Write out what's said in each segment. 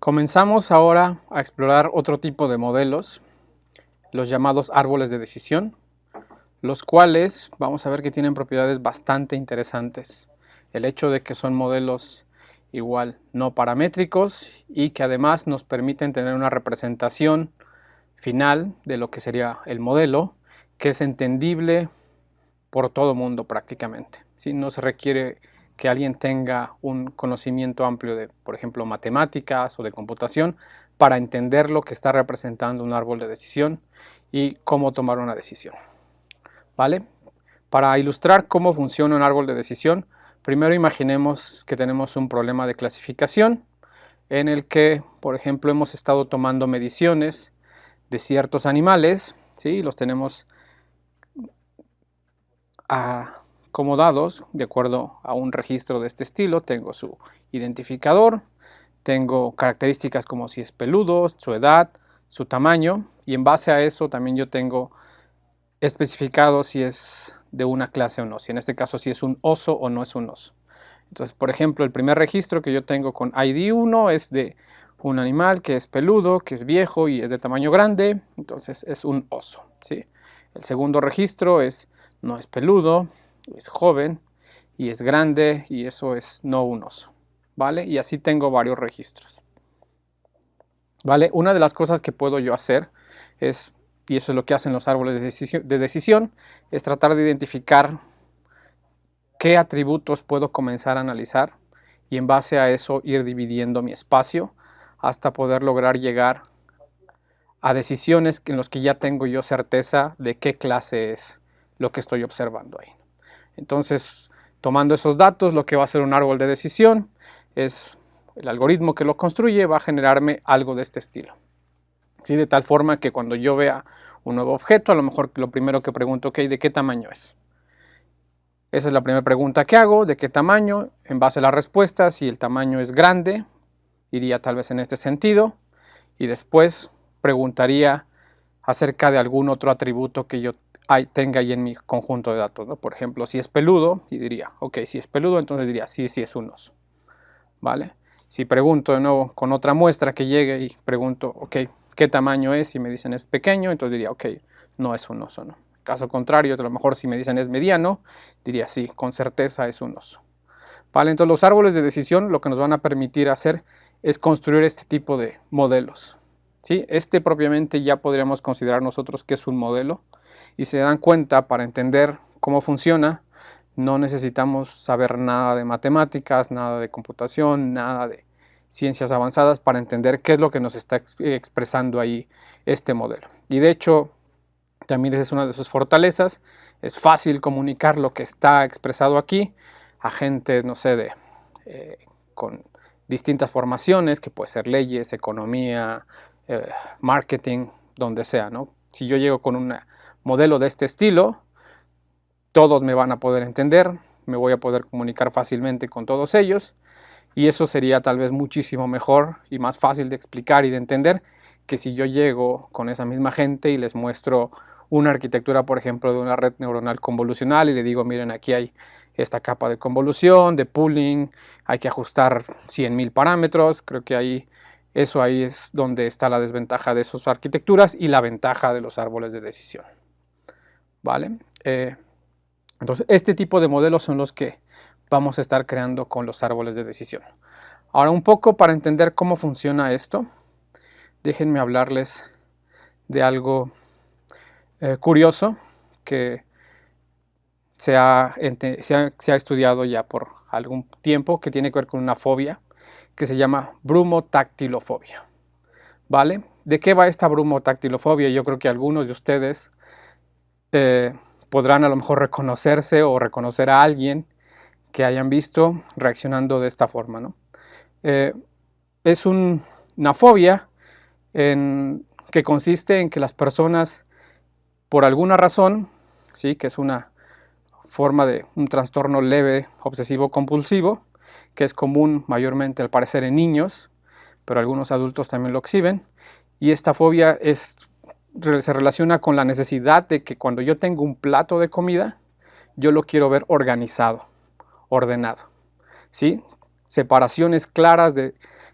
Comenzamos ahora a explorar otro tipo de modelos, los llamados árboles de decisión, los cuales vamos a ver que tienen propiedades bastante interesantes. El hecho de que son modelos igual no paramétricos y que además nos permiten tener una representación final de lo que sería el modelo, que es entendible por todo mundo prácticamente. ¿Sí? No se requiere que alguien tenga un conocimiento amplio de, por ejemplo, matemáticas o de computación para entender lo que está representando un árbol de decisión y cómo tomar una decisión. ¿Vale? Para ilustrar cómo funciona un árbol de decisión, primero imaginemos que tenemos un problema de clasificación en el que, por ejemplo, hemos estado tomando mediciones de ciertos animales, ¿sí? Los tenemos acomodados de acuerdo a un registro de este estilo. Tengo su identificador, tengo características como si es peludo, su edad, su tamaño, y en base a eso también yo tengo especificado si es de una clase o no, si en este caso si es un oso o no es un oso. Entonces, por ejemplo, el primer registro que yo tengo con ID 1 es de un animal que es peludo, que es viejo y es de tamaño grande, entonces es un oso, ¿sí? El segundo registro no es peludo, es joven y es grande y eso es no un oso, ¿vale? Y así tengo varios registros, ¿vale? Una de las cosas que puedo yo hacer es, y eso es lo que hacen los árboles de decisión, es tratar de identificar qué atributos puedo comenzar a analizar y en base a eso ir dividiendo mi espacio hasta poder lograr llegar a decisiones en las que ya tengo yo certeza de qué clase es lo que estoy observando ahí. Entonces, tomando esos datos, lo que va a hacer un árbol de decisión es el algoritmo que lo construye va a generarme algo de este estilo. ¿Sí? De tal forma que cuando yo vea un nuevo objeto, a lo mejor lo primero que pregunto, ok, ¿de qué tamaño es? Esa es la primera pregunta que hago, ¿de qué tamaño? En base a la respuesta, si el tamaño es grande, iría tal vez en este sentido. Y después preguntaría acerca de algún otro atributo que yo tenga ahí en mi conjunto de datos, ¿no? Por ejemplo, si es peludo, y diría, ok, si es peludo, entonces diría, sí, sí es un oso, ¿vale? Si pregunto de nuevo con otra muestra que llegue y pregunto, ok, ¿qué tamaño es? Y me dicen es pequeño, entonces diría, ok, no es un oso, ¿no? Caso contrario, a lo mejor si me dicen es mediano, diría sí, con certeza es un oso. ¿Vale? Entonces los árboles de decisión lo que nos van a permitir hacer es construir este tipo de modelos. ¿Sí? Este propiamente ya podríamos considerar nosotros que es un modelo y se dan cuenta para entender cómo funciona no necesitamos saber nada de matemáticas, nada de computación, nada de ciencias avanzadas para entender qué es lo que nos está expresando ahí este modelo. Y de hecho también esa es una de sus fortalezas, es fácil comunicar lo que está expresado aquí a gente, no sé, con distintas formaciones, que puede ser leyes, economía, marketing, donde sea, ¿no? Si yo llego con un modelo de este estilo, todos me van a poder entender, me voy a poder comunicar fácilmente con todos ellos, y eso sería tal vez muchísimo mejor y más fácil de explicar y de entender que si yo llego con esa misma gente y les muestro una arquitectura, por ejemplo, de una red neuronal convolucional y le digo, miren, aquí hay esta capa de convolución, de pooling, hay que ajustar 100.000 parámetros. Creo que ahí es donde está la desventaja de esas arquitecturas y la ventaja de los árboles de decisión, ¿vale? Entonces, este tipo de modelos son los que vamos a estar creando con los árboles de decisión. Ahora, un poco para entender cómo funciona esto, déjenme hablarles de algo curioso que se ha estudiado ya por algún tiempo, que tiene que ver con una fobia que se llama brumotactilofobia, ¿vale? ¿De qué va esta brumotactilofobia? Yo creo que algunos de ustedes podrán a lo mejor reconocerse o reconocer a alguien que hayan visto reaccionando de esta forma, ¿no? Es una fobia que consiste en que las personas, por alguna razón, ¿sí? Que es una forma de un trastorno leve obsesivo compulsivo, que es común mayormente al parecer en niños, pero algunos adultos también lo exhiben, y esta fobia se relaciona con la necesidad de que cuando yo tengo un plato de comida, yo lo quiero ver organizado, ordenado, ¿sí? Separaciones claras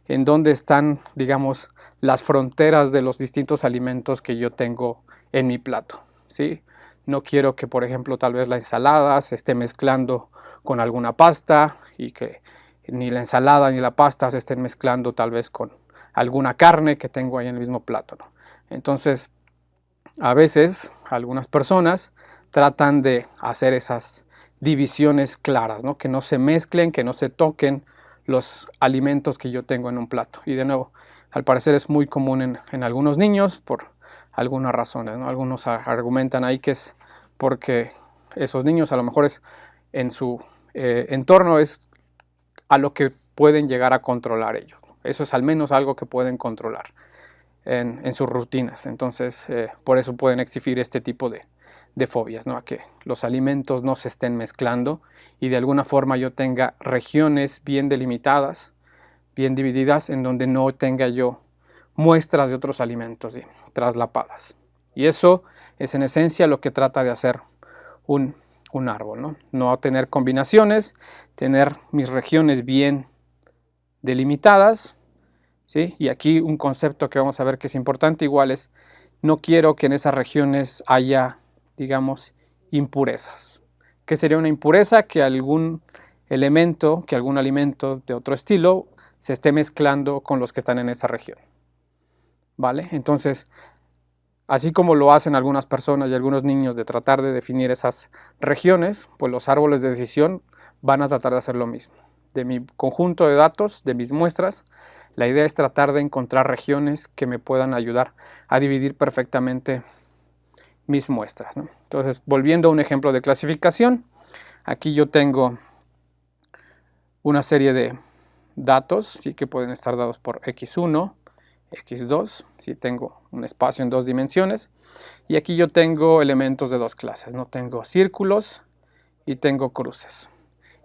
en dónde están, digamos, las fronteras de los distintos alimentos que yo tengo en mi plato, ¿sí? No quiero que, por ejemplo, tal vez la ensalada se esté mezclando con alguna pasta y que ni la ensalada ni la pasta se estén mezclando tal vez con alguna carne que tengo ahí en el mismo plato, ¿no? Entonces, a veces algunas personas tratan de hacer esas divisiones claras, ¿no? Que no se mezclen, que no se toquen los alimentos que yo tengo en un plato. Y de nuevo, al parecer es muy común en algunos niños por algunas razones, ¿no? Algunos argumentan ahí que es porque esos niños a lo mejor es en su entorno es a lo que pueden llegar a controlar ellos, ¿no? Eso es al menos algo que pueden controlar en sus rutinas. Entonces, por eso pueden exhibir este tipo de fobias, ¿no? A que los alimentos no se estén mezclando y de alguna forma yo tenga regiones bien delimitadas, bien divididas, en donde no tenga yo muestras de otros alimentos, ¿sí?, traslapadas. Y eso es en esencia lo que trata de hacer un árbol, ¿no? No tener combinaciones, tener mis regiones bien delimitadas, ¿sí? Y aquí un concepto que vamos a ver que es importante igual es, no quiero que en esas regiones haya, digamos, impurezas. ¿Qué sería una impureza? Que algún elemento, que algún alimento de otro estilo se esté mezclando con los que están en esa región, ¿vale? Entonces, así como lo hacen algunas personas y algunos niños de tratar de definir esas regiones, pues los árboles de decisión van a tratar de hacer lo mismo. De mi conjunto de datos, de mis muestras, la idea es tratar de encontrar regiones que me puedan ayudar a dividir perfectamente mis muestras, ¿no? Entonces, volviendo a un ejemplo de clasificación, aquí yo tengo una serie de datos, sí, que pueden estar dados por x1, x2, sí, tengo un espacio en 2 dimensiones, y aquí yo tengo elementos de 2 clases, ¿no? Tengo círculos y tengo cruces.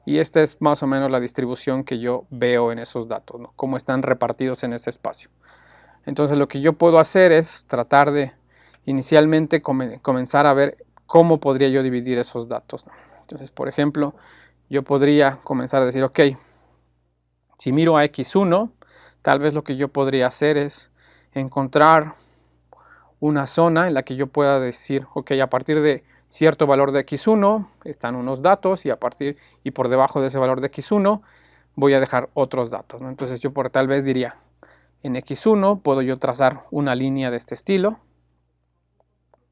Y esta es más o menos la distribución que yo veo en esos datos, ¿no? Cómo están repartidos en ese espacio. Entonces lo que yo puedo hacer es tratar de inicialmente comenzar a ver cómo podría yo dividir esos datos, ¿no? Entonces, por ejemplo, yo podría comenzar a decir, ok, si miro a x1, tal vez lo que yo podría hacer es encontrar una zona en la que yo pueda decir, ok, a partir de cierto valor de x1 están unos datos y por debajo de ese valor de x1 voy a dejar otros datos, ¿no? Entonces yo tal vez diría, en x1 puedo yo trazar una línea de este estilo,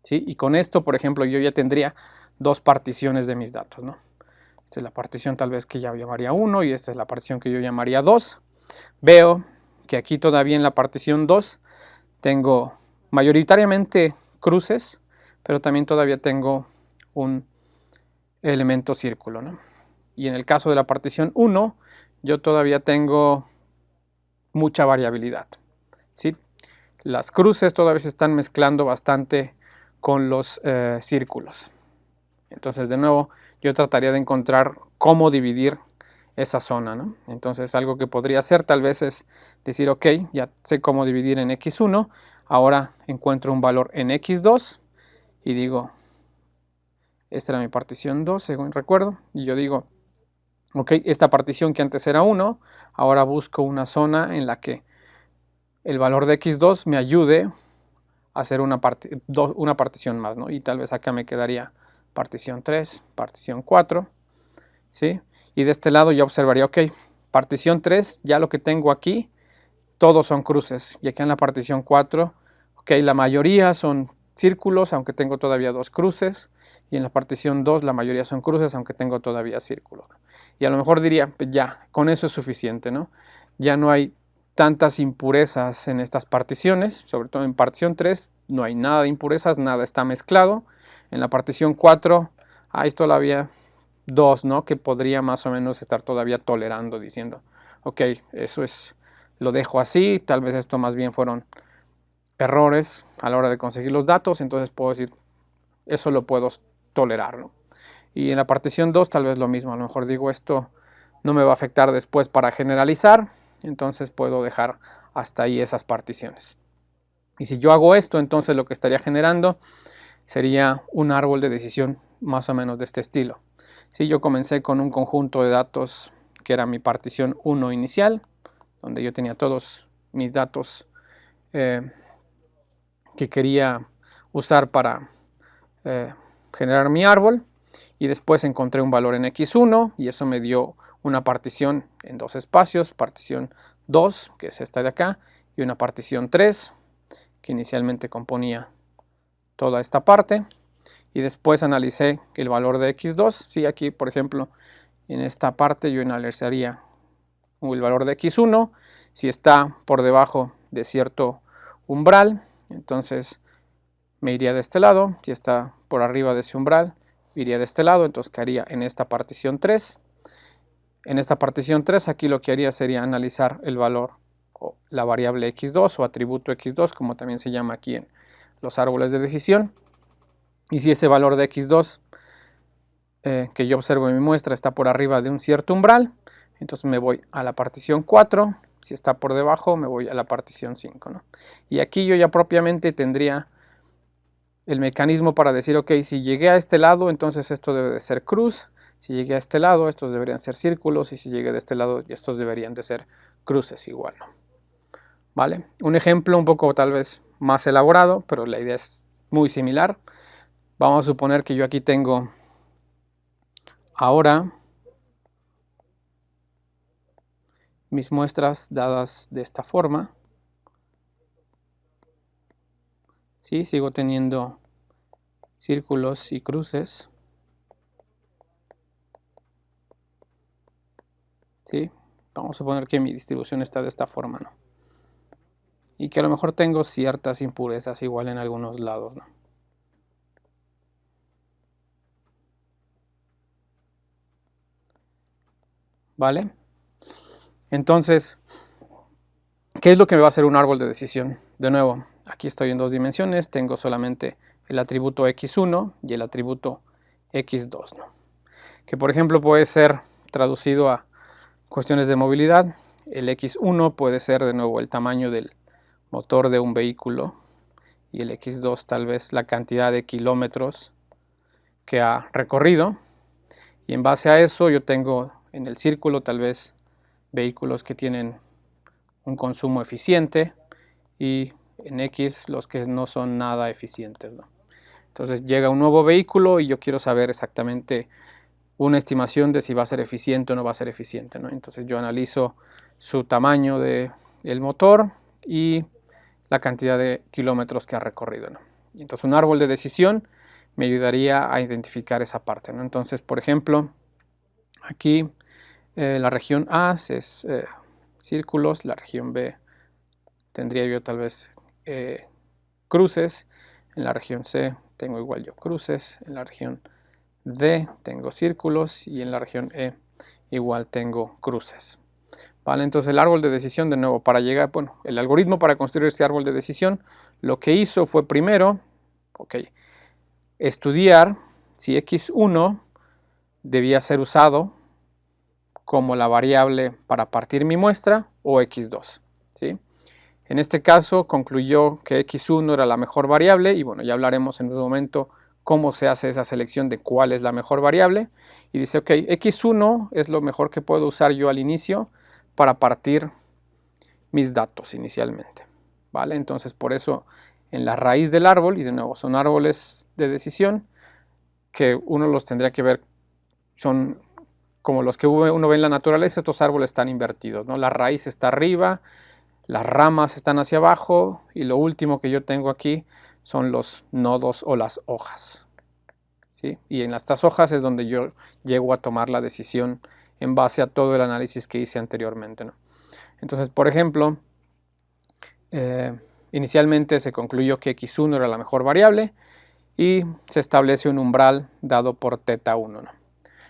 ¿sí? Y con esto, por ejemplo, yo ya tendría 2 particiones de mis datos, ¿no? Esta es la partición tal vez que ya llamaría 1 y esta es la partición que yo llamaría 2. Veo que aquí todavía en la partición 2 tengo mayoritariamente cruces, pero también todavía tengo un elemento círculo, ¿no? Y en el caso de la partición 1, yo todavía tengo mucha variabilidad, ¿sí? Las cruces todavía se están mezclando bastante con los círculos. Entonces, de nuevo, yo trataría de encontrar cómo dividir esa zona, ¿no? Entonces, algo que podría hacer tal vez es decir, ok, ya sé cómo dividir en x1, ahora encuentro un valor en x2 y digo, esta era mi partición 2, según recuerdo, y yo digo, ok, esta partición que antes era 1, ahora busco una zona en la que el valor de x2 me ayude a hacer una partición más, ¿no? Y tal vez acá me quedaría partición 3, partición 4, ¿sí? Y de este lado ya observaría, ok, partición 3, ya lo que tengo aquí, todos son cruces. Y aquí en la partición 4, ok, la mayoría son círculos, aunque tengo todavía 2 cruces. Y en la partición 2, la mayoría son cruces, aunque tengo todavía círculos. Y a lo mejor diría, pues ya, con eso es suficiente, ¿no? Ya no hay tantas impurezas en estas particiones, sobre todo en partición 3, no hay nada de impurezas, nada está mezclado. En la partición 4 hay todavía 2, ¿no? Que podría más o menos estar todavía tolerando, diciendo, ok, eso es, lo dejo así, tal vez esto más bien fueron errores a la hora de conseguir los datos, entonces puedo decir, eso lo puedo tolerar, ¿no? Y en la partición 2 tal vez lo mismo, a lo mejor digo, esto no me va a afectar después para generalizar, entonces puedo dejar hasta ahí esas particiones. Y si yo hago esto, entonces lo que estaría generando sería un árbol de decisión más o menos de este estilo. Si yo comencé con un conjunto de datos que era mi partición 1 inicial, donde yo tenía todos mis datos que quería usar para generar mi árbol, y después encontré un valor en x1 y eso me dio una partición en dos espacios, partición 2, que es esta de acá, y una partición 3, que inicialmente componía toda esta parte, y después analicé el valor de x2. Sí, aquí por ejemplo en esta parte yo analizaría el valor de x1, si está por debajo de cierto umbral, entonces me iría de este lado. Si está por arriba de ese umbral, iría de este lado, entonces quedaría en esta partición 3. En esta partición 3 aquí lo que haría sería analizar el valor o la variable x2 o atributo x2, como también se llama aquí en los árboles de decisión. Y si ese valor de x2 que yo observo en mi muestra está por arriba de un cierto umbral, entonces me voy a la partición 4. Si está por debajo, me voy a la partición 5, ¿no? Y aquí yo ya propiamente tendría el mecanismo para decir, ok, si llegué a este lado, entonces esto debe de ser cruz. Si llegué a este lado, estos deberían ser círculos. Y si llegué de este lado, estos deberían de ser cruces igual, ¿no? ¿Vale? Un ejemplo un poco tal vez más elaborado, pero la idea es muy similar. Vamos a suponer que yo aquí tengo ahora mis muestras dadas de esta forma. ¿Sí? Sigo teniendo círculos y cruces. ¿Sí? Vamos a suponer que mi distribución está de esta forma, ¿no? Y que a lo mejor tengo ciertas impurezas igual en algunos lados, ¿no? ¿Vale? Entonces, ¿qué es lo que me va a hacer un árbol de decisión? De nuevo, aquí estoy en dos dimensiones, tengo solamente el atributo x1 y el atributo x2, ¿no? Que por ejemplo puede ser traducido a cuestiones de movilidad. El x1 puede ser de nuevo el tamaño del motor de un vehículo y el x2 tal vez la cantidad de kilómetros que ha recorrido, y en base a eso yo tengo en el círculo tal vez vehículos que tienen un consumo eficiente y en X los que no son nada eficientes, ¿no? Entonces llega un nuevo vehículo y yo quiero saber exactamente una estimación de si va a ser eficiente o no va a ser eficiente, ¿no? Entonces yo analizo su tamaño del motor y la cantidad de kilómetros que ha recorrido, ¿no? Y entonces un árbol de decisión me ayudaría a identificar esa parte, ¿no? Entonces, por ejemplo, aquí la región A es círculos, la región B tendría yo tal vez cruces, en la región C tengo igual yo cruces, en la región D tengo círculos y en la región E igual tengo cruces. ¿Vale? Entonces el árbol de decisión, de nuevo, para llegar, bueno, el algoritmo para construir este árbol de decisión, lo que hizo fue primero, estudiar si x1 debía ser usado como la variable para partir mi muestra o x2, ¿sí? En este caso concluyó que x1 era la mejor variable y bueno, ya hablaremos en un momento cómo se hace esa selección de cuál es la mejor variable. Y dice, ok, x1 es lo mejor que puedo usar yo al inicio para partir mis datos inicialmente, ¿vale? Entonces por eso en la raíz del árbol, y de nuevo son árboles de decisión que uno los tendría que ver, son como los que uno ve en la naturaleza. Estos árboles están invertidos, ¿no? La raíz está arriba, las ramas están hacia abajo y lo último que yo tengo aquí son los nodos o las hojas, ¿sí? Y en estas hojas es donde yo llego a tomar la decisión en base a todo el análisis que hice anteriormente, ¿no? Entonces, por ejemplo, inicialmente se concluyó que x1 era la mejor variable y se establece un umbral dado por θ1, ¿no?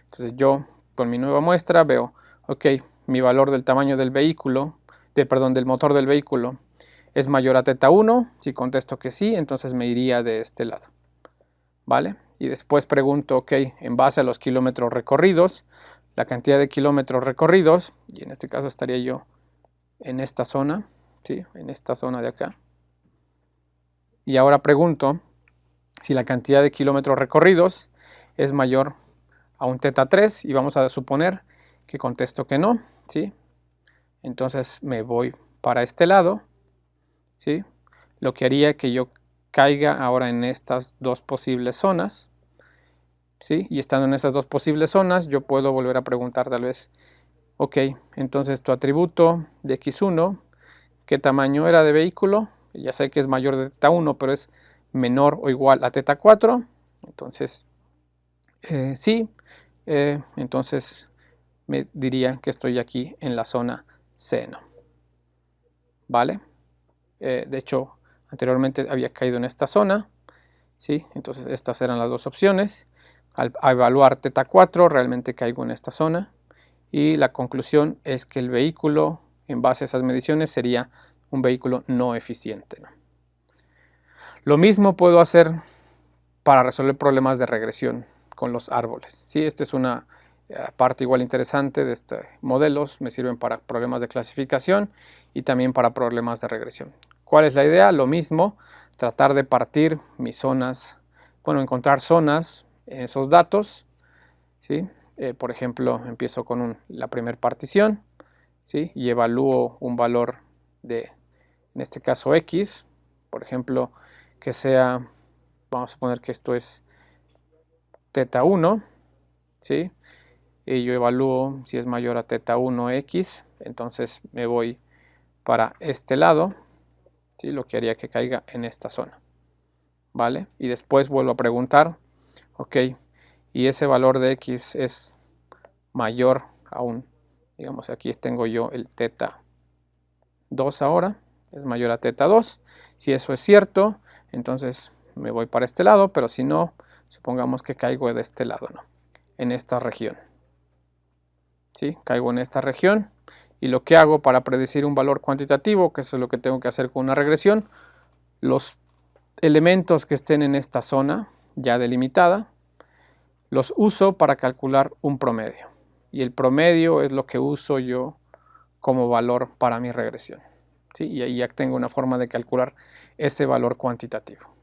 Entonces yo con mi nueva muestra veo, ok, mi valor del tamaño del vehículo, del motor del vehículo es mayor a θ1. Si contesto que sí, entonces me iría de este lado, ¿vale? Y después pregunto, ok, en base a los kilómetros recorridos, la cantidad de kilómetros recorridos, y en este caso estaría yo en esta zona, ¿sí? En esta zona de acá. Y ahora pregunto si la cantidad de kilómetros recorridos es mayor a un θ3 y vamos a suponer que contesto que no, ¿sí? Entonces me voy para este lado, ¿sí? Lo que haría que yo caiga ahora en estas dos posibles zonas, ¿sí? Y estando en esas dos posibles zonas, yo puedo volver a preguntar tal vez, ok, entonces tu atributo de x1, ¿qué tamaño era de vehículo? Ya sé que es mayor de θ1, pero es menor o igual a θ4. Entonces, sí, entonces me diría que estoy aquí en la zona seno. ¿Vale? De hecho, anteriormente había caído en esta zona, ¿sí? Entonces estas eran las dos opciones. Al evaluar θ4 realmente caigo en esta zona y la conclusión es que el vehículo en base a esas mediciones sería un vehículo no eficiente, ¿no? Lo mismo puedo hacer para resolver problemas de regresión con los árboles, ¿sí? Esta es una parte igual interesante de estos modelos, me sirven para problemas de clasificación y también para problemas de regresión. ¿Cuál es la idea? Lo mismo, tratar de partir mis zonas, bueno, encontrar zonas en esos datos, ¿sí? Por ejemplo, empiezo con la primera partición, ¿sí? Y evalúo un valor de, en este caso, x, por ejemplo, que sea, vamos a poner que esto es θ1, ¿sí? Y yo evalúo si es mayor a θ1x, entonces me voy para este lado, ¿sí? Lo que haría que caiga en esta zona, ¿vale? Y después vuelvo a preguntar, ok, y ese valor de x es mayor aún, digamos aquí tengo yo el θ2 ahora, es mayor a θ2, si eso es cierto, entonces me voy para este lado, pero si no, supongamos que caigo de este lado, ¿no? En esta región, ¿sí? Caigo en esta región y lo que hago para predecir un valor cuantitativo, que eso es lo que tengo que hacer con una regresión, los elementos que estén en esta zona ya delimitada, los uso para calcular un promedio. Y el promedio es lo que uso yo como valor para mi regresión, ¿sí? Y ahí ya tengo una forma de calcular ese valor cuantitativo.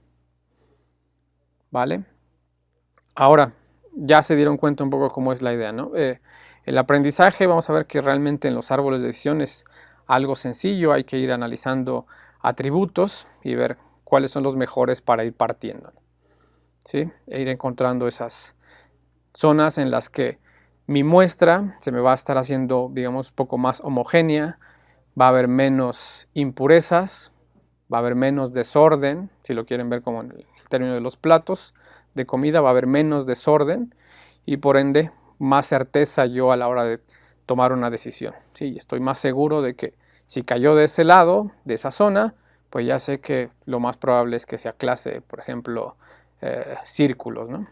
¿Vale? Ahora, ya se dieron cuenta un poco cómo es la idea, ¿no? El aprendizaje, vamos a ver que realmente en los árboles de decisión es algo sencillo, hay que ir analizando atributos y ver cuáles son los mejores para ir partiendo, ¿sí? E ir encontrando esas zonas en las que mi muestra se me va a estar haciendo, digamos, un poco más homogénea, va a haber menos impurezas, va a haber menos desorden, si lo quieren ver como en el término de los platos de comida, va a haber menos desorden y por ende más certeza yo a la hora de tomar una decisión. Sí, estoy más seguro de que si cayó de ese lado, de esa zona, pues ya sé que lo más probable es que sea clase, por ejemplo, círculos, ¿no?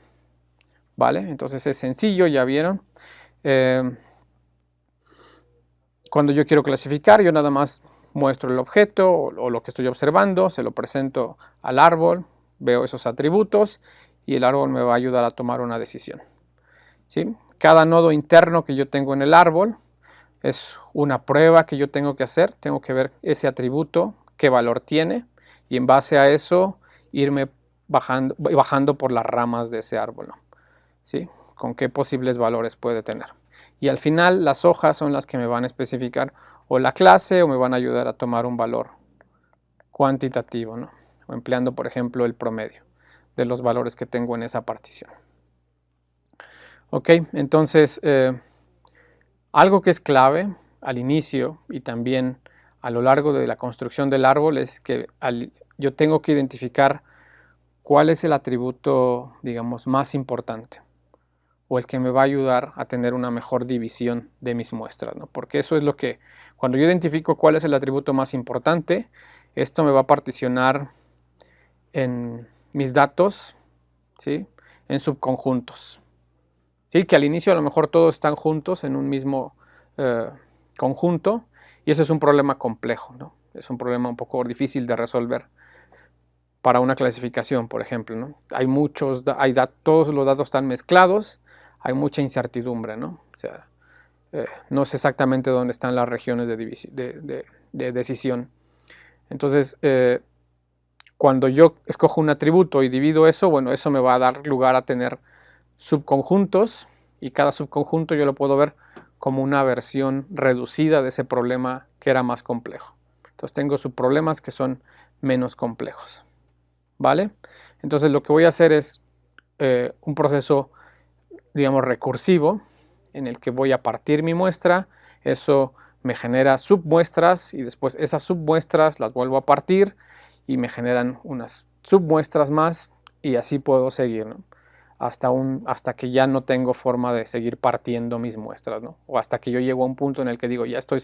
¿Vale? Entonces es sencillo, ya vieron. Cuando yo quiero clasificar, yo nada más muestro el objeto o lo que estoy observando, se lo presento al árbol, veo esos atributos y el árbol me va a ayudar a tomar una decisión, ¿sí? Cada nodo interno que yo tengo en el árbol es una prueba que yo tengo que hacer, tengo que ver ese atributo, qué valor tiene y en base a eso irme bajando por las ramas de ese árbol, ¿no? ¿Sí? Con qué posibles valores puede tener. Y al final las hojas son las que me van a especificar o la clase o me van a ayudar a tomar un valor cuantitativo, ¿no? O empleando, por ejemplo, el promedio de los valores que tengo en esa partición. Ok, entonces algo que es clave al inicio y también a lo largo de la construcción del árbol es que yo tengo que identificar cuál es el atributo, digamos, más importante o el que me va a ayudar a tener una mejor división de mis muestras, ¿no? Porque eso es lo que, cuando yo identifico cuál es el atributo más importante, esto me va a particionar en mis datos, ¿sí? En subconjuntos, ¿sí? Que al inicio a lo mejor todos están juntos en un mismo conjunto y eso es un problema complejo, ¿no? Es un problema un poco difícil de resolver para una clasificación, por ejemplo, ¿no? Todos los datos están mezclados, hay mucha incertidumbre, ¿no? O sea, no sé exactamente dónde están las regiones de decisión. Entonces, cuando yo escojo un atributo y divido eso, bueno, eso me va a dar lugar a tener subconjuntos y cada subconjunto yo lo puedo ver como una versión reducida de ese problema que era más complejo. Entonces tengo subproblemas que son menos complejos, ¿vale? Entonces lo que voy a hacer es un proceso, digamos, recursivo, en el que voy a partir mi muestra, eso me genera submuestras y después esas submuestras las vuelvo a partir y me generan unas submuestras más y así puedo seguir, ¿no? Hasta que ya no tengo forma de seguir partiendo mis muestras, ¿no? O hasta que yo llego a un punto en el que digo, ya estoy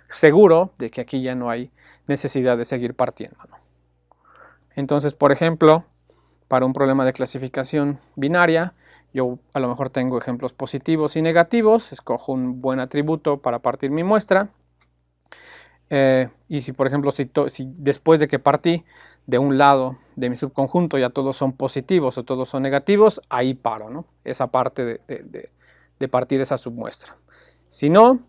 seguro de que aquí ya no hay necesidad de seguir partiendo, ¿no? Entonces, por ejemplo, para un problema de clasificación binaria, yo a lo mejor tengo ejemplos positivos y negativos, escojo un buen atributo para partir mi muestra. Y si, por ejemplo, si después de que partí de un lado de mi subconjunto ya todos son positivos o todos son negativos, ahí paro, ¿no? Esa parte de partir esa submuestra. Si no,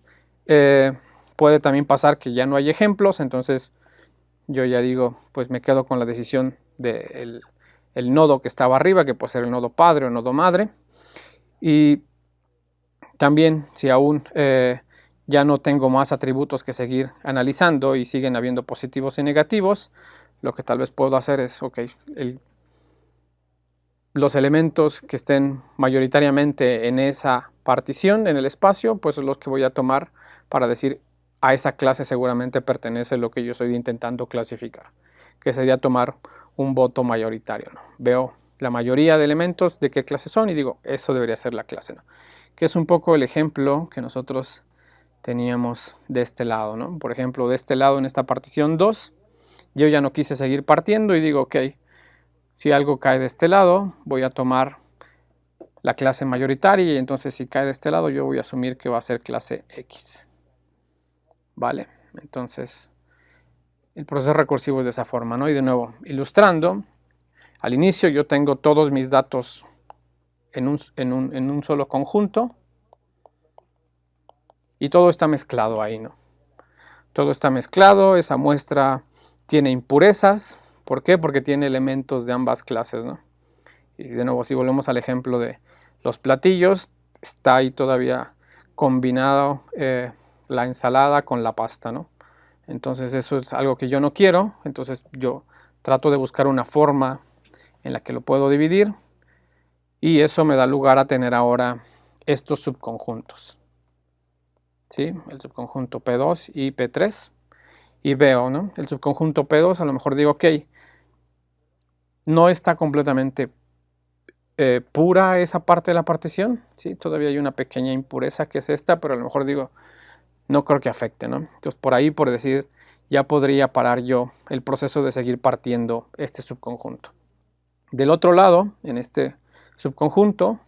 puede también pasar que ya no hay ejemplos, entonces yo ya digo, pues me quedo con la decisión del nodo que estaba arriba, que puede ser el nodo padre o nodo madre. Y también si aún ya no tengo más atributos que seguir analizando y siguen habiendo positivos y negativos, lo que tal vez puedo hacer es, ok, los elementos que estén mayoritariamente en esa partición, en el espacio, pues son los que voy a tomar para decir a esa clase seguramente pertenece lo que yo estoy intentando clasificar, que sería tomar un voto mayoritario, ¿no? Veo la mayoría de elementos de qué clase son y digo, eso debería ser la clase, ¿no? Que es un poco el ejemplo que nosotros teníamos de este lado, ¿no? Por ejemplo, de este lado en esta partición 2, yo ya no quise seguir partiendo y digo, ok, si algo cae de este lado, voy a tomar la clase mayoritaria y entonces si cae de este lado yo voy a asumir que va a ser clase X. ¿Vale? Entonces, el proceso recursivo es de esa forma, ¿no? Y de nuevo, ilustrando, al inicio yo tengo todos mis datos en un solo conjunto y todo está mezclado ahí, ¿no? Todo está mezclado, esa muestra tiene impurezas. ¿Por qué? Porque tiene elementos de ambas clases, ¿no? Y de nuevo, si volvemos al ejemplo de los platillos, está ahí todavía combinado la ensalada con la pasta, ¿no? Entonces eso es algo que yo no quiero, entonces yo trato de buscar una forma en la que lo puedo dividir y eso me da lugar a tener ahora estos subconjuntos, ¿sí? El subconjunto P2 y P3 y veo, ¿no? El subconjunto P2 a lo mejor digo, ok, no está completamente pura esa parte de la partición, ¿sí? Todavía hay una pequeña impureza que es esta, pero a lo mejor digo, no creo que afecte, ¿no? Entonces por ahí, por decir, ya podría parar yo el proceso de seguir partiendo este subconjunto. Del otro lado, en este subconjunto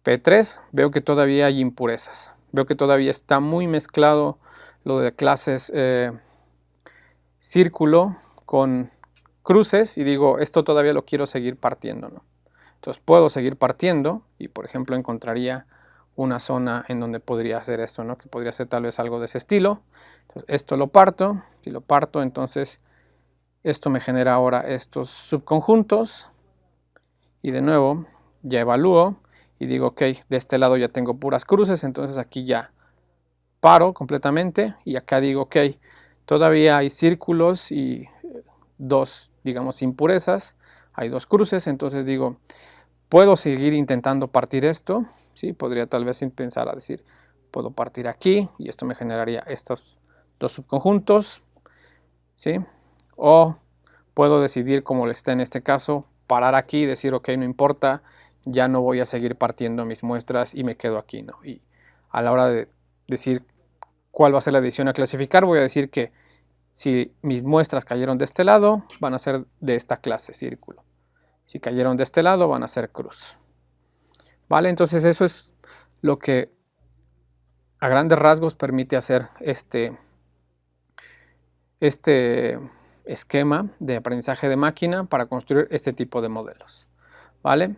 P3, veo que todavía hay impurezas. Veo que todavía está muy mezclado lo de clases círculo con cruces y digo, esto todavía lo quiero seguir partiendo, ¿no? Entonces puedo seguir partiendo y, por ejemplo, encontraría una zona en donde podría hacer esto, ¿no? Que podría ser tal vez algo de ese estilo. Entonces, esto lo parto. Si lo parto, entonces esto me genera ahora estos subconjuntos. Y de nuevo, ya evalúo y digo, ok, de este lado ya tengo puras cruces, entonces aquí ya paro completamente. Y acá digo, ok, todavía hay círculos y dos, digamos, impurezas. Hay dos cruces, entonces digo, puedo seguir intentando partir esto, ¿sí? Podría tal vez pensar a decir, puedo partir aquí y esto me generaría estos dos subconjuntos, ¿sí? O puedo decidir, como está en este caso, parar aquí y decir, ok, no importa, ya no voy a seguir partiendo mis muestras y me quedo aquí, ¿no? Y a la hora de decir cuál va a ser la decisión a clasificar, voy a decir que si mis muestras cayeron de este lado, van a ser de esta clase, círculo. Si cayeron de este lado, van a ser cruz. ¿Vale? Entonces eso es lo que a grandes rasgos permite hacer este esquema de aprendizaje de máquina para construir este tipo de modelos. ¿Vale?